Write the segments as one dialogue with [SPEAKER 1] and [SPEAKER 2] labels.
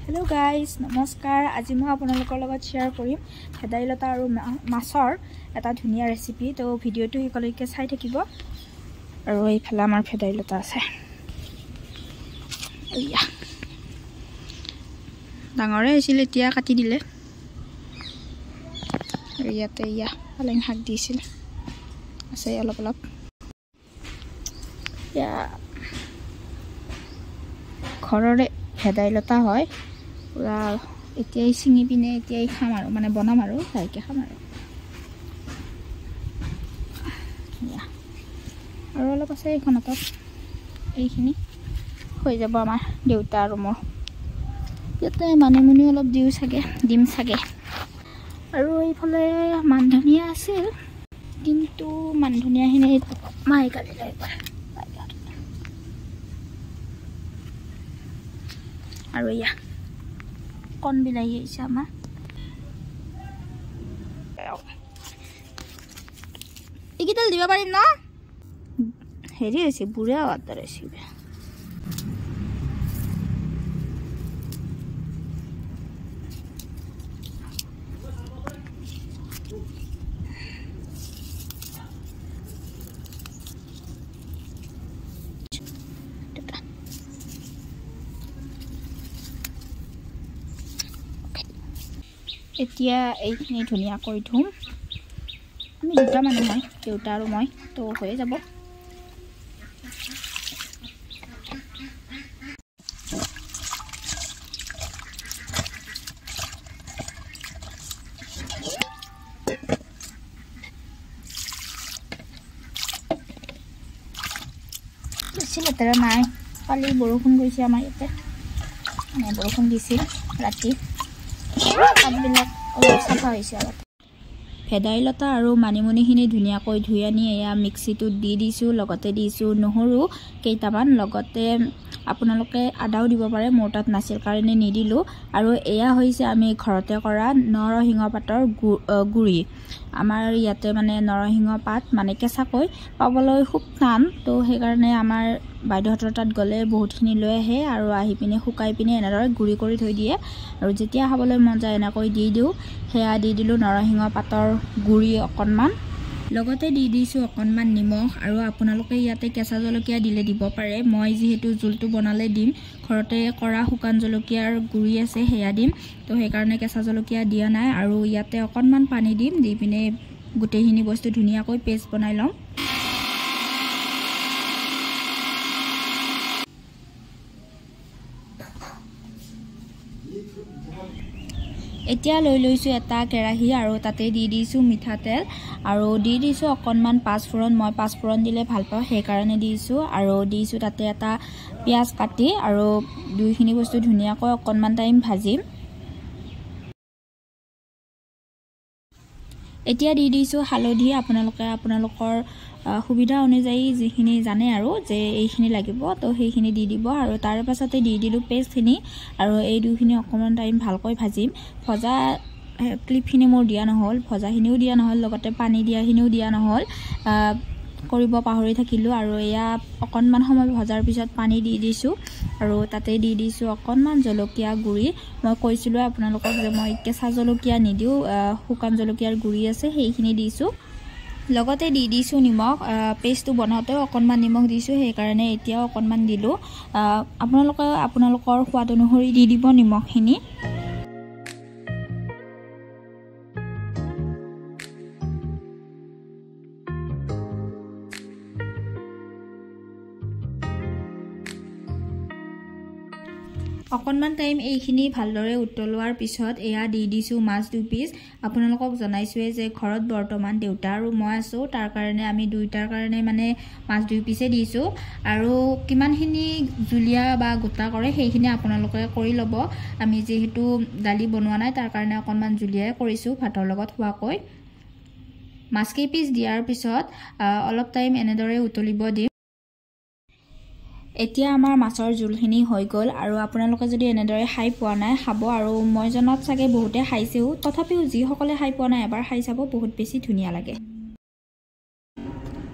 [SPEAKER 1] Hello guys, নমস্কাৰ। আজি মই আপোনালোকৰ লগত শ্বেয়াৰ কৰিম ভেদাইলতা আৰু মাছৰ এটা ধুনীয়া ৰেচিপি। তো ভিডিঅ'টো একেলগে চাই থাকিব। আৰু এইফালে আমাৰ ভেদাইলতা আছে। এয়া ডাঙৰে হৈছিল, এতিয়া কাটি দিলে। আৰু ইয়াতে এয়া পালেং শাক দিছিল, আছে অলপ অলপ। এয়া ঘৰৰে ভেদাইলতা হয়, পুৰা এতিয়াই ছিঙি পিনে এতিয়াই খাম আৰু মানে বনাম আৰু ভালকৈ খাম আৰু অলপ আছে এইখনত। এইখিনি হৈ যাব আমাৰ দেউতা আৰু মোৰ। ইয়াতে মানিমুনি অলপ দিম চাগে। আৰু এইফালে মান ধনিয়া আছিল, কিন্তু মান ধনিয়াখিনি মায়ে কাটিলে এইবাৰ। আৰু এয়া কণ বিলাহী আহিছে আমাৰ। এইকেইডাল দিব পাৰিম ন? হেৰি হৈছে, বুঢ়া হোৱাৰ দৰে হৈছে। এতিয়া এইখিনি ধুনীয়াকৈ ধুম। আমি দুটা মানুহ হয়, দেউতা আৰু মই, তো হৈয়ে যাব। বেছি লেতেৰা নাই, কালি বৰষুণ গৈছে আমাৰ ইয়াতে, মানে বৰষুণ দিছিল ৰাতি, পাতবিলাক অলপ চাফা হৈছে অলপ। ভেদাইলতা আৰু মানিমুনিখিনি ধুনীয়াকৈ ধুই আনি এয়া মিক্সিটোত দি দিছোঁ। লগতে দিছোঁ নহৰু কেইটামান, লগতে আপোনালোকে আদাও দিব পাৰে, মোৰ তাত নাছিল কাৰণে নিদিলোঁ। আৰু এয়া হৈছে আমি ঘৰতে কৰা নৰসিংহ পাতৰ গুড়ি। আমাৰ ইয়াতে মানে নৰসিংহ পাত মানে কেঁচাকৈ পাবলৈ খুব টান, তো সেইকাৰণে আমাৰ বাইদেউহঁতৰ তাত গ'লে বহুতখিনি লৈ আহে আৰু আহি পিনে শুকাই পিনে এনেদৰে গুড়ি কৰি থৈ দিয়ে। আৰু যেতিয়া খাবলৈ মন যায় এনেকৈ দি দিওঁ। সেয়া দি দিলোঁ নৰসিংহ পাতৰ গুড়ি অকণমান, লগতে দি দিছোঁ অকণমান নিমখ। আৰু আপোনালোকে ইয়াতে কেঁচা জলকীয়া দিলে দিব পাৰে, মই যিহেতু জোলটো বনালে দিম, ঘৰতে কৰা শুকান জলকীয়াৰ গুড়ি আছে সেয়া দিম, তো সেইকাৰণে কেঁচা জলকীয়া দিয়া নাই। আৰু ইয়াতে অকণমান পানী দিম, দি পিনে গোটেইখিনি বস্তু ধুনীয়াকৈ পেষ্ট বনাই ল'ম। এতিয়া লৈ লৈছোঁ এটা কেৰাহী, আৰু তাতে দি দিছোঁ মিঠাতেল, আৰু দি দিছোঁ অকণমান পাঁচফোৰণ। মই পাঁচফোৰণ দিলে ভাল পাওঁ, সেইকাৰণে দিছোঁ। আৰু দিছোঁ তাতে এটা পিঁয়াজ কাটি, আৰু দুইখিনি বস্তু ধুনীয়াকৈ অকণমান টাইম ভাজিম। এতিয়া দি দিছোঁ হালধি। আপোনালোকৰ সুবিধা অনুযায়ী যিখিনি জানে আৰু যে এইখিনি লাগিব, তো সেইখিনি দি দিব। আৰু তাৰ পাছতে দি দিলোঁ পেষ্টখিনি, আৰু এই দুইখিনি অকণমান টাইম ভালকৈ ভাজিম। ভজা ক্লিপখিনি মোৰ দিয়া নহ'ল, ভজাখিনিও দিয়া নহ'ল, লগতে পানী দিয়াখিনিও দিয়া নহ'ল, কৰিব পাহৰি থাকিলোঁ। আৰু এয়া অকণমান সময় ভজাৰ পিছত পানী দি দিছোঁ, আৰু তাতে দি দিছোঁ অকণমান জলকীয়া গুড়ি। মই কৈছিলোঁ আপোনালোকক যে মই কেঁচা জলকীয়া নিদিওঁ, শুকান জলকীয়াৰ গুড়ি আছে সেইখিনি দিছোঁ। লগতে দি দিছোঁ নিমখ। পেষ্টটো বনাওঁতেও অকণমান নিমখ দিছোঁ, সেইকাৰণে এতিয়াও অকণমান দিলোঁ। আপোনালোকে আপোনালোকৰ সোৱাদ অনুসৰি দি দিব নিমখখিনি। অকণমান টাইম এইখিনি ভালদৰে উতলোৱাৰ পিছত এয়া দি দিছোঁ মাছ 2 পিচ। আপোনালোকক জনাইছোঁৱে যে ঘৰত বৰ্তমান দেউতা আৰু মই আছোঁ, তাৰ কাৰণে আমি দুইটাৰ কাৰণে মানে মাছ 2 পিচে দিছোঁ। আৰু কিমানখিনি জুলীয়া বা গোটা কৰে সেইখিনি আপোনালোকে কৰি ল'ব। আমি যিহেতু দালি বনোৱা নাই, তাৰ কাৰণে অকণমান জুলীয়াই কৰিছোঁ ভাতৰ লগত খোৱাকৈ। মাছ কেইপিচ দিয়াৰ পিছত অলপ টাইম এনেদৰে উতলিব দিম। এতিয়া আমাৰ মাছৰ জোলখিনি হৈ গ'ল। আৰু আপোনালোকে যদি এনেদৰে খাই পোৱা নাই, খাব। আৰু মই জনাত চাগে বহুতে খাইছেও, তথাপিও যিসকলে খাই পোৱা নাই এবাৰ খাই চাব, বহুত বেছি ধুনীয়া লাগে।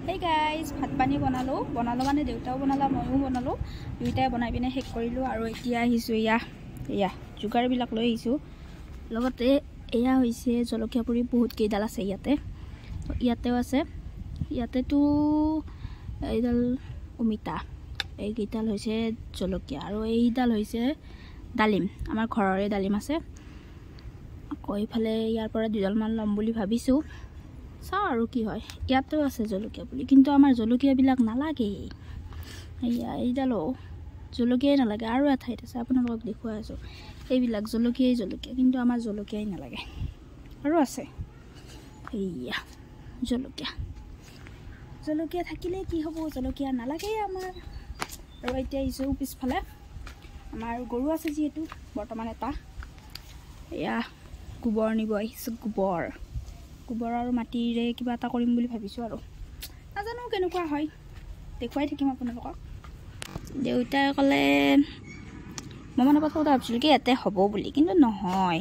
[SPEAKER 1] হেই গাইজ, ভাত পানী বনালোঁ মানে দেউতাও বনালা, ময়ো বনালোঁ, দুইটাই বনাই পিনে শেষ কৰিলোঁ। আৰু এতিয়া আহিছোঁ এয়া যোগাৰবিলাক লৈ আহিছোঁ লগতে এয়া হৈছে জলকীয়া পুৰি বহুত কেইডাল আছে ইয়াতেও আছে ইয়াতেতো এইডাল অমিতা এইকেইডাল হৈছে জলকীয়া আৰু এইডাল হৈছে ডালিম আমাৰ ঘৰৰে ডালিম আছে আকৌ এইফালে ইয়াৰ পৰা দুডালমান ল'ম বুলি ভাবিছোঁ চাওঁ আৰু কি হয় ইয়াতেও আছে জলকীয়া পুলি কিন্তু আমাৰ জলকীয়াবিলাক নালাগে এয়া এইডালো জলকীয়াই নালাগে আৰু এঠাইত আছে আপোনালোকক দেখুৱাই আছোঁ এইবিলাক জলকীয়াই কিন্তু আমাৰ জলকীয়াই নালাগে আৰু আছে এয়া জলকীয়া থাকিলে কি হ'ব জলকীয়া নালাগে আমাৰ আৰু এতিয়া আহিছোঁ পিছফালে আমাৰ গৰু আছে যিহেতু বৰ্তমান এটা এয়া গোবৰ নিব আহিছোঁ গোবৰ আৰু মাটিৰে কিবা এটা কৰিম বুলি ভাবিছোঁ আৰু নাজানো কেনেকুৱা হয় দেখুৱাই থাকিম আপোনালোকক দেউতাই ক'লে মই মানে প্ৰথমতে ভাবিছিলোঁ কি ইয়াতে হ'ব বুলি কিন্তু নহয়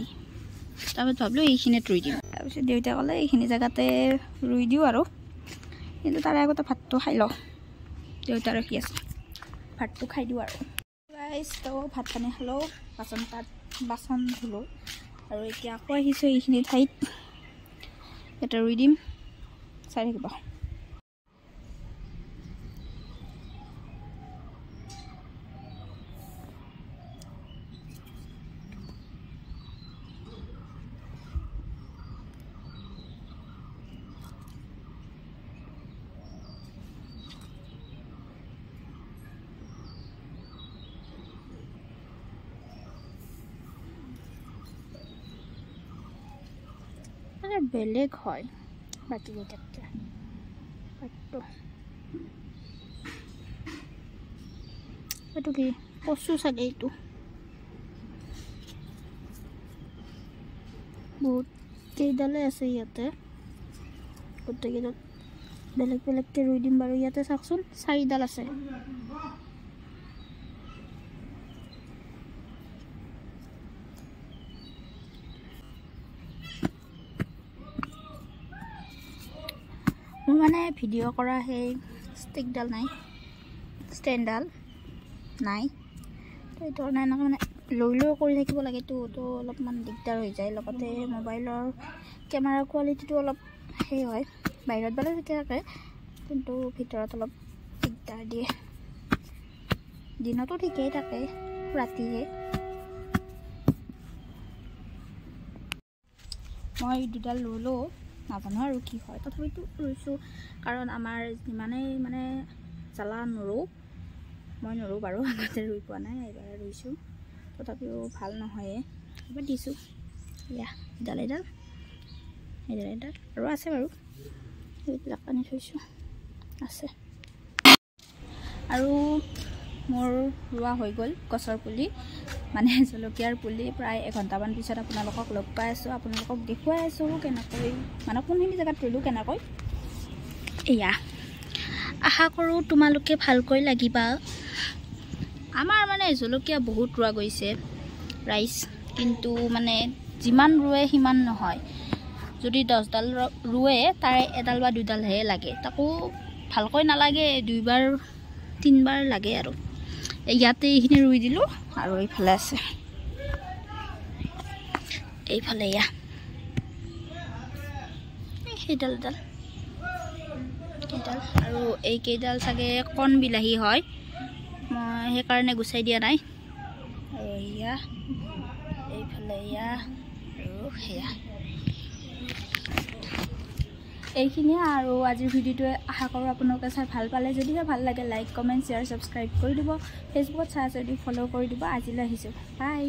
[SPEAKER 1] তাৰপিছত ভাবিলোঁ এইখিনিত ৰুই দিম তাৰপিছত দেউতাই ক'লে এইখিনি জেগাতে ৰুই দিওঁ আৰু কিন্তু তাৰে আগতে ভাতটো খাই লওঁ দেউতা ৰখি আছে ভাতটো খাই দিওঁ আৰু গাইছ তো ভাত পানী খালোঁ বাচন ধুলোঁ আৰু এতিয়া আকৌ আহিছোঁ এইখিনি ঠাইত ইয়াতে ৰুই দিম চাই থাকিব বেলেগ হয় বাকী কেইটাতকে এইটো কি কচু চাগে এইটো বহুত কেইডালে আছে ইয়াতে গোটেইকেইডাল বেলেগকৈ ৰুই দিম বাৰু ইয়াতে চাওকচোন 4ডাল আছে মোৰ মানে ভিডিঅ' কৰা সেই ষ্টিকডাল নাই ষ্টেণ্ডডাল নাই তো এইটো কাৰণে এনেকৈ মানে লৈ কৰি থাকিব লাগেতো তো অলপমান দিগদাৰ হৈ যায় লগতে মোবাইলৰ কেমেৰা কোৱালিটিটো অলপ সেই হয় বাহিৰত বেলেগ ঠিকে থাকে কিন্তু ভিতৰত অলপ দিগদাৰ দিয়ে দিনতো ঠিকেই থাকে ৰাতিহে মই দুডাল ৰুলোঁ নাজানো আৰু কি হয় তথাপিতো ৰুইছোঁ কাৰণ আমাৰ যিমানেই মানে জ্বালা মই নৰোঁ বাৰু আগতে ৰুই পোৱা নাই এইবাৰ ৰুইছোঁ তথাপিও ভাল নহয়ে এবাৰ দিছোঁ এয়া এডাল আৰু আছে বাৰু এইবিলাক আনি থৈছোঁ আছে আৰু মোৰ ৰোৱা হৈ গ'ল গছৰ পুলি মানে জলকীয়াৰ পুলি প্ৰায় এঘণ্টামান পিছত আপোনালোকক লগ পাই আছোঁ আপোনালোকক দেখুৱাই আছোঁ কেনেকৈ মানে কোনখিনি জেগাত ৰুলোঁ কেনেকৈ এয়া আশা কৰোঁ তোমালোকে ভালকৈ লাগিবা আমাৰ মানে জলকীয়া বহুত ৰোৱা গৈছে ৰাইজ কিন্তু মানে যিমান ৰুৱে সিমান নহয় যদি 10ডাল ৰুৱে তাৰে এডাল বা দুডালহে লাগে তাকো ভালকৈ নালাগে 2বাৰ 3বাৰ লাগে আৰু ইয়াতে এইখিনি ৰুই দিলোঁ আৰু এইফালে আছে এইফালে এয়া সেইডাল আৰু এইকেইডাল চাগে কণ বিলাহী হয় মই সেইকাৰণে গুচাই দিয়া নাই এয়া এইফালে এয়া আৰু সেয়া এইখিনিয়ে আৰু আজিৰ ভিডিঅ'টোৱে আশা কৰোঁ আপোনালোকে চাই ভাল পালে যদিহে ভাল লাগে লাইক কমেণ্ট শ্বেয়াৰ ছাবস্ক্ৰাইব কৰি দিব ফেচবুকত চাই যদি ফ'ল' কৰি দিব আজিলৈ আহিছোঁ বাই